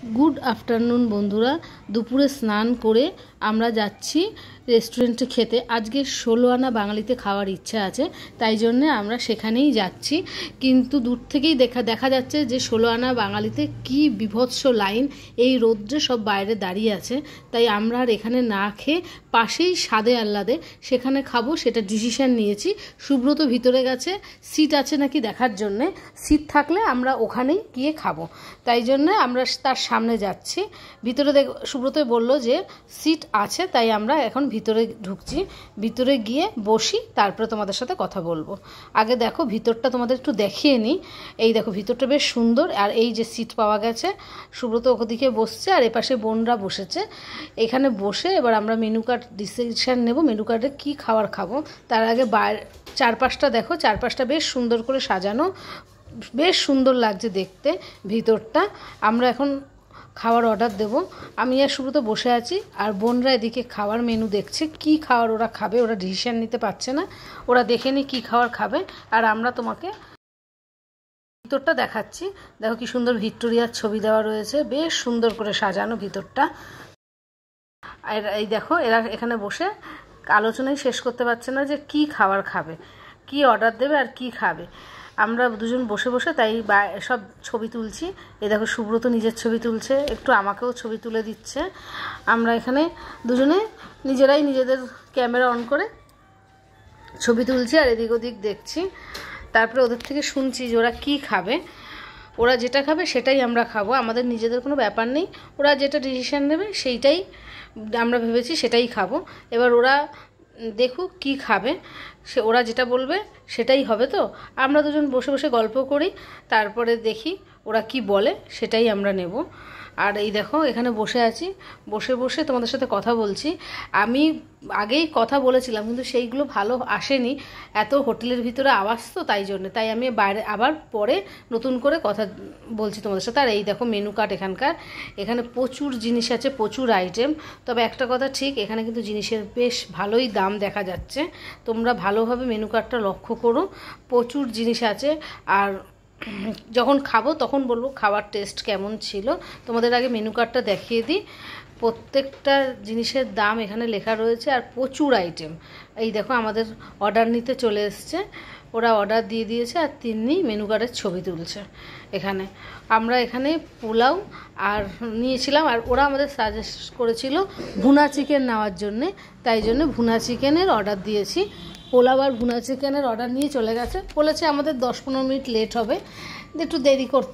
Good afternoon बंधुरा दुपुरे स्नान करे आमरा जाচ্ছি रेस्टुरेंटे खेते आज के 16 आना बांगालीते खावार इच्छा आछे ताई जन्य आमरा सेखानेई जाচ্ছি किन्तु दूर थेकेई देखा जाच्छे जे 16 आना बांगालीते कि बिभत्स लाइन এই রোদ্রে सब বাইরে দাঁড়িয়ে আছে তাই আমরা আর এখানে না খেয়ে পাশেই স্বাদে আহ্লাদে সেখানে খাবো সেটা ডিসিশন নিয়েছি। সুব্রত ভিতরে গেছে সিট আছে নাকি দেখার জন্য, সিট থাকলে আমরা ওখানেই গিয়ে খাবো তাই জন্য আমরা তার সামনে যাচ্ছি। ভিতরে সুব্রত বলল যে সিট আছে তাই আমরা এখন ভিতরে ঢুকছি, ভিতরে গিয়ে বসি তারপরে তোমাদের সাথে কথা বলবো। আগে দেখো ভিতরটা তোমাদের একটু দেখিয়ে নিই। এই দেখো ভিতরটা বেশ সুন্দর আর এই যে সিট পাওয়া গেছে, সুব্রত ওদিকে বসছে আর এপাশে বোনরা বসেছে। এখানে বসে এবার আমরা মেনু কার্ড ডিসিশন নেব, মেনু কার্ডে কী খাবার খাবো। তার আগে চারপাশটা দেখো, চারপাশটা বেশ সুন্দর করে সাজানো, বেশ সুন্দর লাগছে দেখতে ভিতরটা। আমরা এখন খাবার অর্ডার দেব। আমি আর সুব্রত বসে আছি আর বোনরা এদিকে খাবার মেনু দেখছে, কি খাবার ওরা খাবে, ওরা ডিসিশন নিতে পারছে না, ওরা দেখে নি কী খাবার খাবে। আর আমরা তোমাকে ভিতরটা দেখাচ্ছি। দেখো কি সুন্দর ভিক্টোরিয়ার ছবি দেওয়া রয়েছে, বেশ সুন্দর করে সাজানো ভিতরটা। আর এই দেখো এরা এখানে বসে আলোচনাই শেষ করতে পারছে না যে কি খাবার খাবে, কি অর্ডার দেবে আর কি খাবে। আমরা দুজন বসে বসে তাই সব ছবি তুলছি। এই দেখো সুব্রত নিজের ছবি তুলছে, একটু আমাকেও ছবি তুলে দিচ্ছে। আমরা এখানে দুজনে নিজেরাই নিজেদের ক্যামেরা অন করে ছবি তুলছি আর এদিক ওদিক দেখছি। তারপরে ওদের থেকে শুনছি যে ওরা কী খাবে, ওরা যেটা খাবে সেটাই আমরা খাবো, আমাদের নিজেদের কোনো ব্যাপার নেই। ওরা যেটা ডিসিশান নেবে সেইটাই আমরা ভেবেছি সেটাই খাবো। এবার ওরা দেখুক কি খাবে, ওরা যেটা বলবে সেটাই হবে। তো আমরা দুজন বসে বসে গল্প করি, তারপরে দেখি ওরা কি বলে সেটাই আমরা নেব। আর এই দেখো এখানে বসে আছি, বসে বসে তোমাদের সাথে কথা বলছি। আমি আগেই কথা বলেছিলাম কিন্তু সেইগুলো ভালো আসেনি, এত হোটেলের ভিতরে আওয়াজ তো তাই জন্য, তাই আমি বাইরে আবার পরে নতুন করে কথা বলছি তোমাদের সাথে। আর এই দেখো মেনু কার্ড এখানকার, এখানে প্রচুর জিনিস আছে, প্রচুর আইটেম। তবে একটা কথা ঠিক, এখানে কিন্তু জিনিসের বেশ ভালোই দাম দেখা যাচ্ছে, তোমরা ভালোভাবে মেনু কার্ডটা লক্ষ্য করো, প্রচুর জিনিস আছে। আর যখন খাবো তখন বলবো খাবার টেস্ট কেমন ছিল। তোমাদের আগে মেনু কার্ডটা দেখিয়ে দিই, প্রত্যেকটা জিনিসের দাম এখানে লেখা রয়েছে আর প্রচুর আইটেম। এই দেখো আমাদের অর্ডার নিতে চলে এসছে, ওরা অর্ডার দিয়ে দিয়েছে আর তিনি মেনু কার্ডের ছবি তুলছে। এখানে আমরা এখানে পোলাও আর নিয়েছিলাম আর ওরা আমাদের সাজেস্ট করেছিল ভুনা চিকেন নেওয়ার জন্যে, তাই জন্য ভুনা চিকেনের অর্ডার দিয়েছি। পোলাও আর ভুনা চিকেনের অর্ডার নিয়ে চলে গেছে, বলেছে আমাদের 10-15 মিনিট লেট হবে, একটু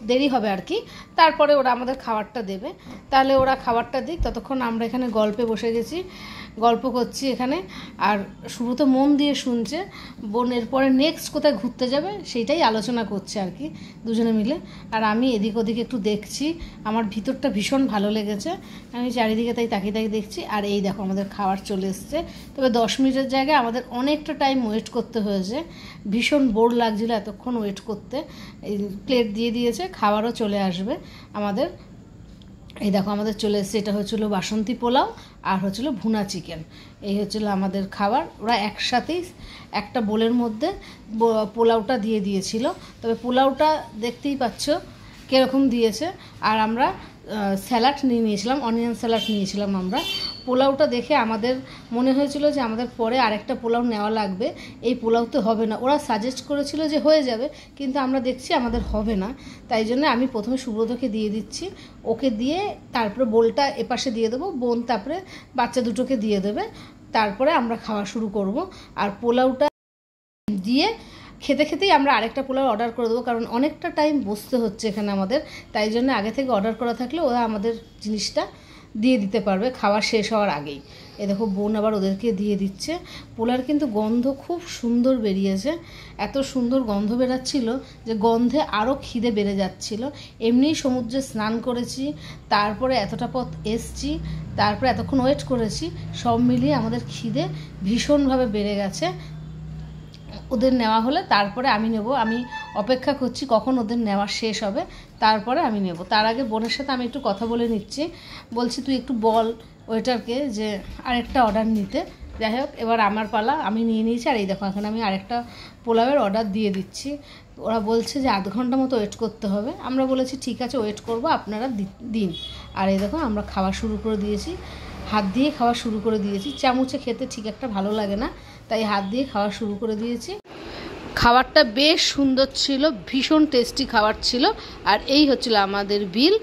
দেরি হবে আর কি, তারপরে ওরা আমাদের খাবারটা দেবে। তাহলে ওরা খাবারটা দিক, ততক্ষণ আমরা এখানে গল্পে বসে গেছি, গল্প করছি এখানে। আর সুব্রত মন দিয়ে শুনছে, বোনের পরে নেক্সট কোথায় ঘুরতে যাবে সেইটাই আলোচনা করছে আর কি দুজনে মিলে। আর আমি এদিক ওদিক একটু দেখছি, আমার ভিতরটা ভীষণ ভালো লেগেছে, আমি চারিদিকে তাই তাকিয়ে দেখছি। আর এই দেখো আমাদের খাবার চলে এসছে, তবে 10 মিনিটের জায়গায় আমাদের অনেকটা টাইম ওয়েট করতে হয়েছে, ভীষণ বোর লাগছিল এতক্ষণ ওয়েট করতে। এই প্লেট দিয়ে দিয়েছে, খাবারও চলে আসবে আমাদের। এই দেখো আমাদের চলে এসেছে, এটা হচ্ছিলো বাসন্তী পোলাও আর হচ্ছিলো ভুনা চিকেন, এই হচ্ছিলো আমাদের খাবার। ওরা একসাথেই একটা বোলের মধ্যে পোলাওটা দিয়ে দিয়েছিল, তবে পোলাওটা দেখতেই পাচ্ছ কীরকম দিয়েছে। আর আমরা স্যালাড নিয়েছিলাম, অনিয়ন স্যালাড নিয়েছিলাম আমরা। পোলাওটা দেখে আমাদের মনে হয়েছিল যে আমাদের পরে আরেকটা পোলাও নেওয়া লাগবে, এই পোলাও তো হবে না। ওরা সাজেস্ট করেছিল যে হয়ে যাবে, কিন্তু আমরা দেখছি আমাদের হবে না, তাই জন্য আমি প্রথমে সুব্রতকে দিয়ে দিচ্ছি, ওকে দিয়ে তারপরে বোলটা এপাশে দিয়ে দেবো, বোন তারপরে বাচ্চা দুটোকে দিয়ে দেবে, তারপরে আমরা খাওয়া শুরু করব। আর পোলাওটা দিয়ে খেতে খেতেই আমরা আরেকটা পোলাও অর্ডার করে দেবো, কারণ অনেকটা টাইম বসতে হচ্ছে এখানে আমাদের, তাই জন্য আগে থেকে অর্ডার করা থাকলে ওরা আমাদের জিনিসটা দিয়ে দিতে পারবে খাওয়া শেষ হওয়ার আগেই। এ দেখো বোন আবার ওদেরকে দিয়ে দিচ্ছে। পোলার কিন্তু গন্ধ খুব সুন্দর বেরিয়েছে, এত সুন্দর গন্ধ বেরাচ্ছিল যে গন্ধে আরও খিদে বেড়ে যাচ্ছিল। এমনিই সমুদ্রে স্নান করেছি, তারপরে এতটা পথ এসছি, তারপরে এতক্ষণ ওয়েট করেছি, সব মিলিয়ে আমাদের খিদে ভীষণভাবে বেড়ে গেছে। ওদের নেওয়া হলে তারপরে আমি নেব, আমি অপেক্ষা করছি কখন ওদের নেওয়া শেষ হবে, তারপরে আমি নেব। তার আগে বোনের সাথে আমি একটু কথা বলে নিচ্ছি, বলছি তুই একটু বল ওয়েটারকে যে আরেকটা অর্ডার নিতে। যাই হোক এবার আমার পালা, আমি নিয়ে নিয়েছি। আর এই দেখো এখন আমি আরেকটা পোলাওয়ের অর্ডার দিয়ে দিচ্ছি। ওরা বলছে যে আধ ঘন্টা মতো ওয়েট করতে হবে। আমরা বলেছি ঠিক আছে ওয়েট করব, আপনারা দিন। আর এই দেখো আমরা খাওয়া শুরু করে দিয়েছি, হাত দিয়ে খাওয়া শুরু করে দিয়েছি। চামচে খেতে ঠিক একটা ভালো লাগে না, তাই হাত দিয়ে খাওয়া শুরু করে দিয়েছি। খাবারটা বেশ সুন্দর ছিল, ভীষণ টেস্টি খাবার ছিল। আর এই হচ্ছিল আমাদের বিল।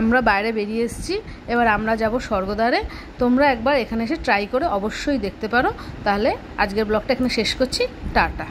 আমরা বাইরে বেরিয়ে এসেছি, এবার আমরা যাব স্বর্গদ্বারে। তোমরা একবার এখানে এসে ট্রাই করে অবশ্যই দেখতে পারো। তাহলে আজকের ব্লগটা এখানে শেষ করছি, টাটা।